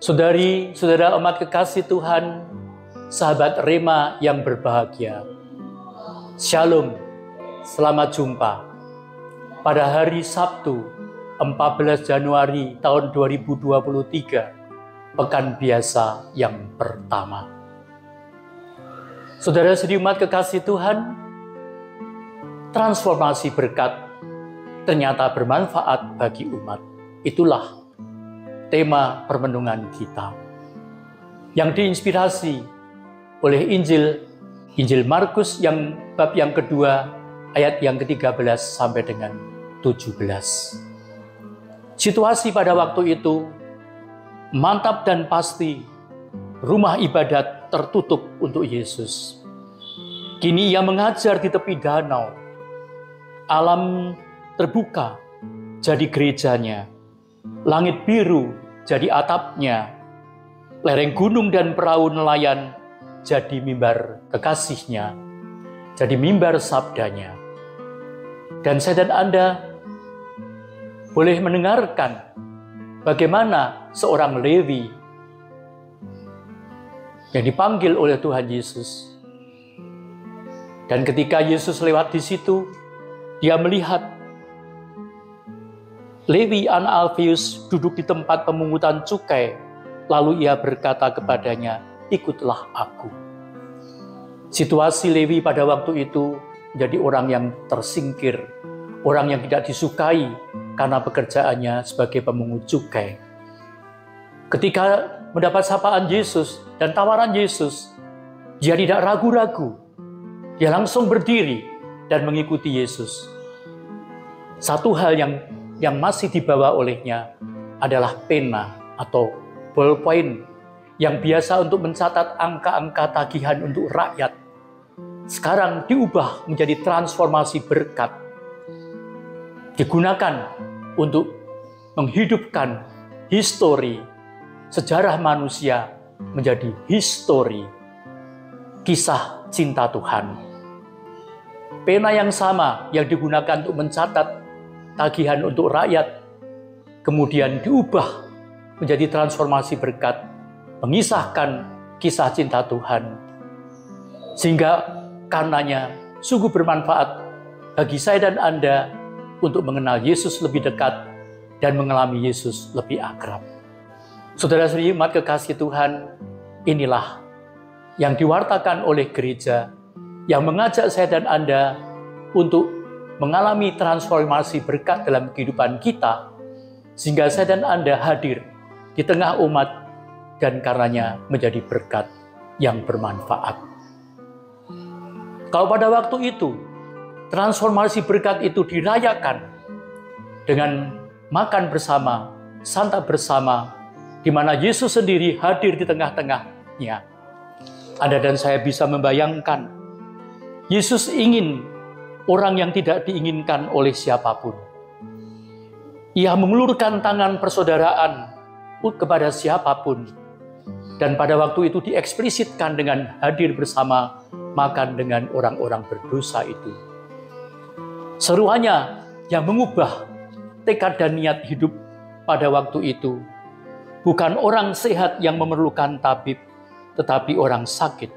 Saudari-saudara umat kekasih Tuhan, sahabat Rema yang berbahagia. Shalom, selamat jumpa. Pada hari Sabtu, 14 Januari tahun 2023, pekan biasa yang pertama. Saudara sedih umat kekasih Tuhan, transformasi berkat ternyata bermanfaat bagi umat. Itulah tema permenungan kita yang diinspirasi oleh Injil Markus yang bab yang kedua ayat yang ke-13 sampai dengan 17. Situasi pada waktu itu mantap dan pasti rumah ibadat tertutup untuk Yesus. Kini ia mengajar di tepi danau. Alam terbuka jadi gerejanya. Langit biru jadi atapnya, lereng gunung dan perahu nelayan jadi mimbar kekasihnya, jadi mimbar sabdanya. Dan saya dan Anda boleh mendengarkan bagaimana seorang Lewi yang dipanggil oleh Tuhan Yesus. Dan ketika Yesus lewat di situ, dia melihat Lewi anak Alfeus duduk di tempat pemungutan cukai, lalu ia berkata kepadanya, "Ikutlah aku." Situasi Lewi pada waktu itu menjadi orang yang tersingkir, orang yang tidak disukai karena pekerjaannya sebagai pemungut cukai. Ketika mendapat sapaan Yesus dan tawaran Yesus, dia tidak ragu-ragu, dia langsung berdiri dan mengikuti Yesus. Satu hal yang masih dibawa olehnya adalah pena atau ballpoint yang biasa untuk mencatat angka-angka tagihan untuk rakyat. Sekarang diubah menjadi transformasi berkat. Digunakan untuk menghidupkan histori, sejarah manusia menjadi histori, kisah cinta Tuhan. Pena yang sama yang digunakan untuk mencatat tagihan untuk rakyat, kemudian diubah menjadi transformasi berkat, mengisahkan kisah cinta Tuhan. Sehingga karenanya sungguh bermanfaat bagi saya dan Anda untuk mengenal Yesus lebih dekat dan mengalami Yesus lebih akrab. Saudara-saudari umat kekasih Tuhan, inilah yang diwartakan oleh gereja yang mengajak saya dan Anda untuk mengalami transformasi berkat dalam kehidupan kita, sehingga saya dan Anda hadir di tengah umat dan karenanya menjadi berkat yang bermanfaat. Kalau pada waktu itu, transformasi berkat itu dirayakan dengan makan bersama, santap bersama, di mana Yesus sendiri hadir di tengah-tengahnya. Anda dan saya bisa membayangkan, Yesus ingin orang yang tidak diinginkan oleh siapapun. Ia mengulurkan tangan persaudaraan kepada siapapun. Dan pada waktu itu dieksplisitkan dengan hadir bersama makan dengan orang-orang berdosa itu. Seruannya yang mengubah tekad dan niat hidup pada waktu itu. Bukan orang sehat yang memerlukan tabib, tetapi orang sakit.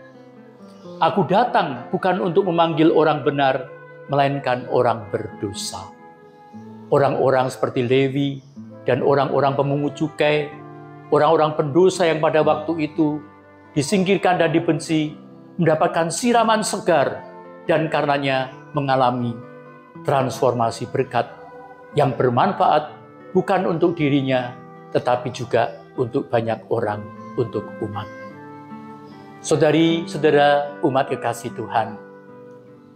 Aku datang bukan untuk memanggil orang benar, melainkan orang berdosa. Orang-orang seperti Lewi dan orang-orang pemungut cukai, orang-orang pendosa yang pada waktu itu disingkirkan dan dibenci, mendapatkan siraman segar dan karenanya mengalami transformasi berkat yang bermanfaat bukan untuk dirinya, tetapi juga untuk banyak orang, untuk umat. Saudari-saudara umat kekasih Tuhan,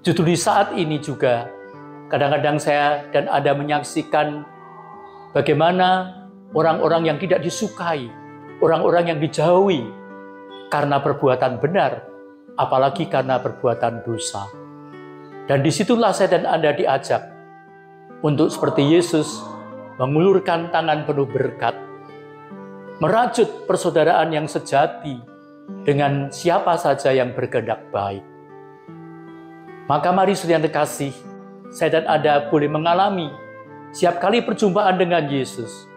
justru di saat ini juga, kadang-kadang saya dan Anda menyaksikan bagaimana orang-orang yang tidak disukai, orang-orang yang dijauhi karena perbuatan benar, apalagi karena perbuatan dosa. Dan disitulah saya dan Anda diajak untuk seperti Yesus mengulurkan tangan penuh berkat, merajut persaudaraan yang sejati dengan siapa saja yang berkehendak baik. Maka mari saudara yang terkasih, saya dan Anda boleh mengalami setiap kali perjumpaan dengan Yesus,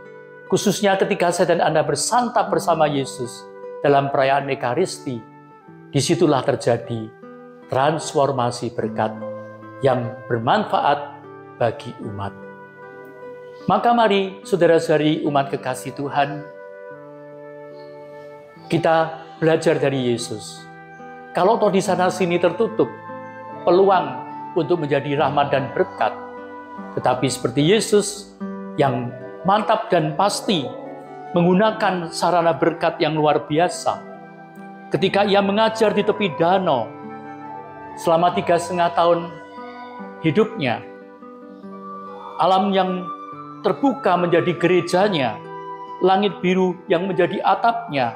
khususnya ketika saya dan Anda bersantap bersama Yesus dalam perayaan Ekaristi, disitulah terjadi transformasi berkat yang bermanfaat bagi umat. Maka mari saudara-saudari umat kekasih Tuhan, kita belajar dari Yesus. Kalau toh di sana sini tertutup peluang untuk menjadi rahmat dan berkat, tetapi seperti Yesus yang mantap dan pasti menggunakan sarana berkat yang luar biasa. Ketika ia mengajar di tepi danau selama 3,5 tahun hidupnya, alam yang terbuka menjadi gerejanya, langit biru yang menjadi atapnya,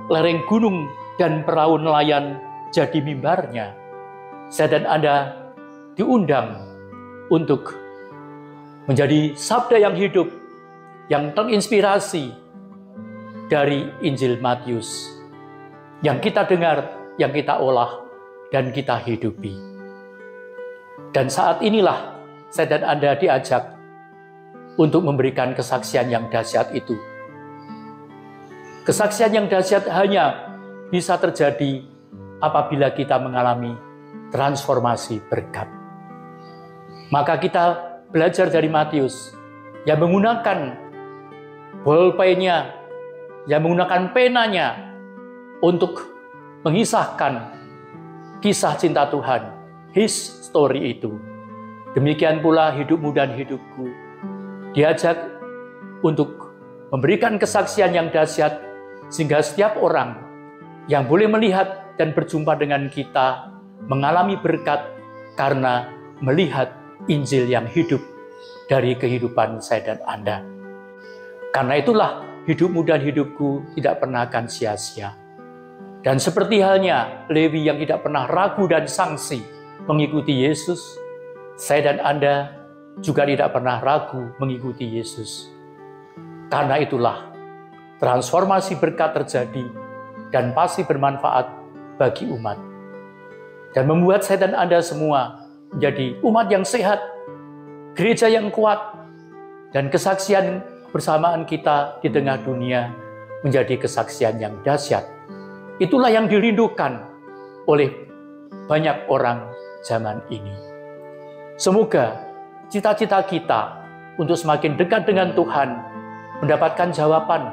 lereng gunung dan perahu nelayan jadi mimbarnya. Saya dan Anda diundang untuk menjadi sabda yang hidup, yang terinspirasi dari Injil Matius, yang kita dengar, yang kita olah, dan kita hidupi. Dan saat inilah saya dan Anda diajak untuk memberikan kesaksian yang dahsyat itu. Kesaksian yang dahsyat hanya bisa terjadi apabila kita mengalami transformasi berkat. Maka kita belajar dari Matius yang menggunakan bolpennya, yang menggunakan penanya untuk mengisahkan kisah cinta Tuhan, His story itu. Demikian pula hidupmu dan hidupku diajak untuk memberikan kesaksian yang dahsyat, sehingga setiap orang yang boleh melihat dan berjumpa dengan kita mengalami berkat karena melihat Injil yang hidup dari kehidupan saya dan Anda. Karena itulah hidupmu dan hidupku tidak pernah akan sia-sia. Dan seperti halnya Lewi yang tidak pernah ragu dan sangsi mengikuti Yesus, saya dan Anda juga tidak pernah ragu mengikuti Yesus. Karena itulah transformasi berkat terjadi dan pasti bermanfaat bagi umat. Dan membuat saya dan Anda semua menjadi umat yang sehat, gereja yang kuat, dan kesaksian bersamaan kita di tengah dunia menjadi kesaksian yang dahsyat. Itulah yang dirindukan oleh banyak orang zaman ini. Semoga cita-cita kita untuk semakin dekat dengan Tuhan mendapatkan jawaban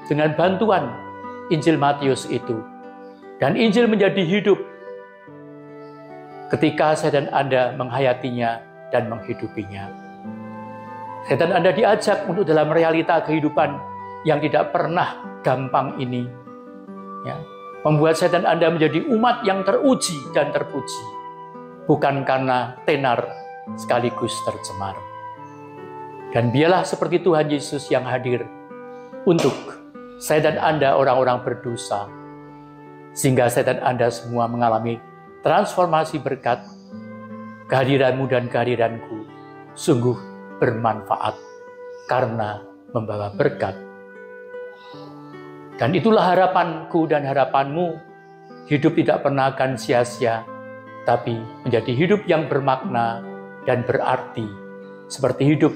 dengan bantuan Injil Matius itu. Dan Injil menjadi hidup ketika saya dan Anda menghayatinya dan menghidupinya. Saya dan Anda diajak untuk dalam realita kehidupan yang tidak pernah gampang ini, ya, membuat saya dan Anda menjadi umat yang teruji dan terpuji, bukan karena tenar sekaligus tercemar. Dan biarlah seperti Tuhan Yesus yang hadir untuk saya dan Anda orang-orang berdosa, sehingga saya dan Anda semua mengalami transformasi berkat. Kehadiranmu dan kehadiranku sungguh bermanfaat karena membawa berkat. Dan itulah harapanku dan harapanmu, hidup tidak pernah akan sia-sia, tapi menjadi hidup yang bermakna dan berarti, seperti hidup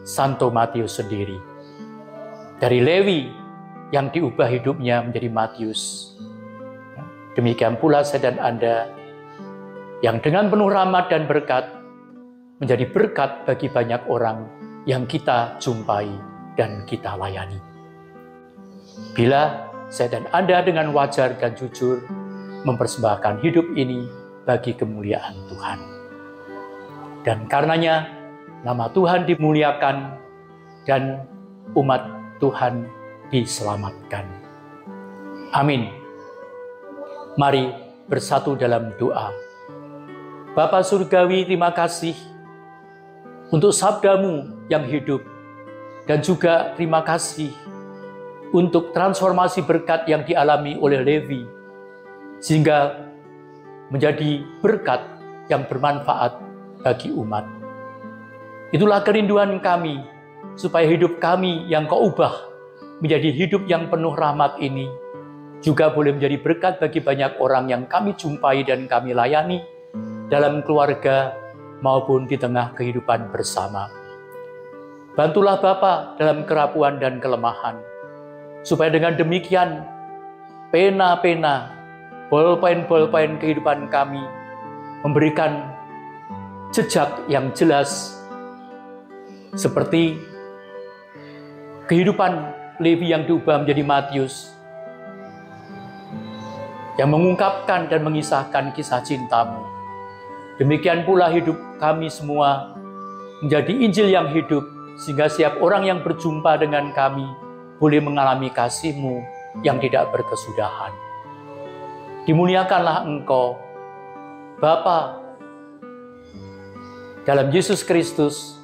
Santo Matius sendiri. Dari Lewi yang diubah hidupnya menjadi Matius. Demikian pula saya dan Anda yang dengan penuh rahmat dan berkat menjadi berkat bagi banyak orang yang kita jumpai dan kita layani. Bila saya dan Anda dengan wajar dan jujur mempersembahkan hidup ini bagi kemuliaan Tuhan. Dan karenanya nama Tuhan dimuliakan dan umat Tuhan diselamatkan. Amin. Mari bersatu dalam doa. Bapa Surgawi, terima kasih untuk sabdamu yang hidup, dan juga terima kasih untuk transformasi berkat yang dialami oleh Lewi, sehingga menjadi berkat yang bermanfaat bagi umat. Itulah kerinduan kami, supaya hidup kami yang Kau ubah menjadi hidup yang penuh rahmat ini, juga boleh menjadi berkat bagi banyak orang yang kami jumpai dan kami layani dalam keluarga maupun di tengah kehidupan bersama. Bantulah Bapa dalam kerapuhan dan kelemahan, supaya dengan demikian pena-pena, bolpen-bolpen kehidupan kami memberikan jejak yang jelas seperti kehidupan Levi yang diubah menjadi Matius, yang mengungkapkan dan mengisahkan kisah cinta-Mu. Demikian pula hidup kami semua menjadi Injil yang hidup, sehingga setiap orang yang berjumpa dengan kami boleh mengalami kasih-Mu yang tidak berkesudahan. Dimuliakanlah Engkau, Bapa, dalam Yesus Kristus,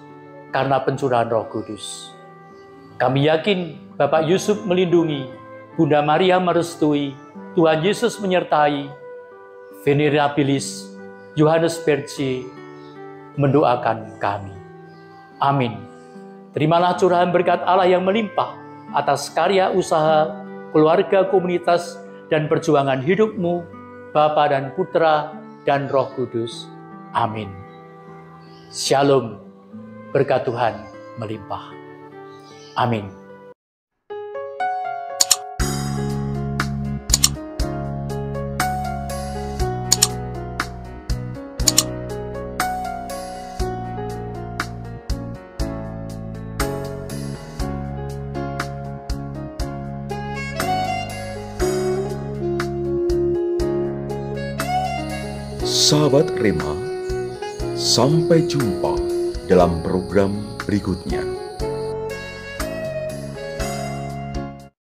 karena pencurahan Roh Kudus. Kami yakin Bapak Yusuf melindungi, Bunda Maria merestui, Tuhan Yesus menyertai, Venerabilis Yohanes Berce mendoakan kami. Amin. Terimalah curahan berkat Allah yang melimpah atas karya usaha, keluarga, komunitas, dan perjuangan hidup-Mu, Bapa dan Putra dan Roh Kudus. Amin. Shalom, berkat Tuhan melimpah. Amin. Sahabat Rema, sampai jumpa dalam program berikutnya.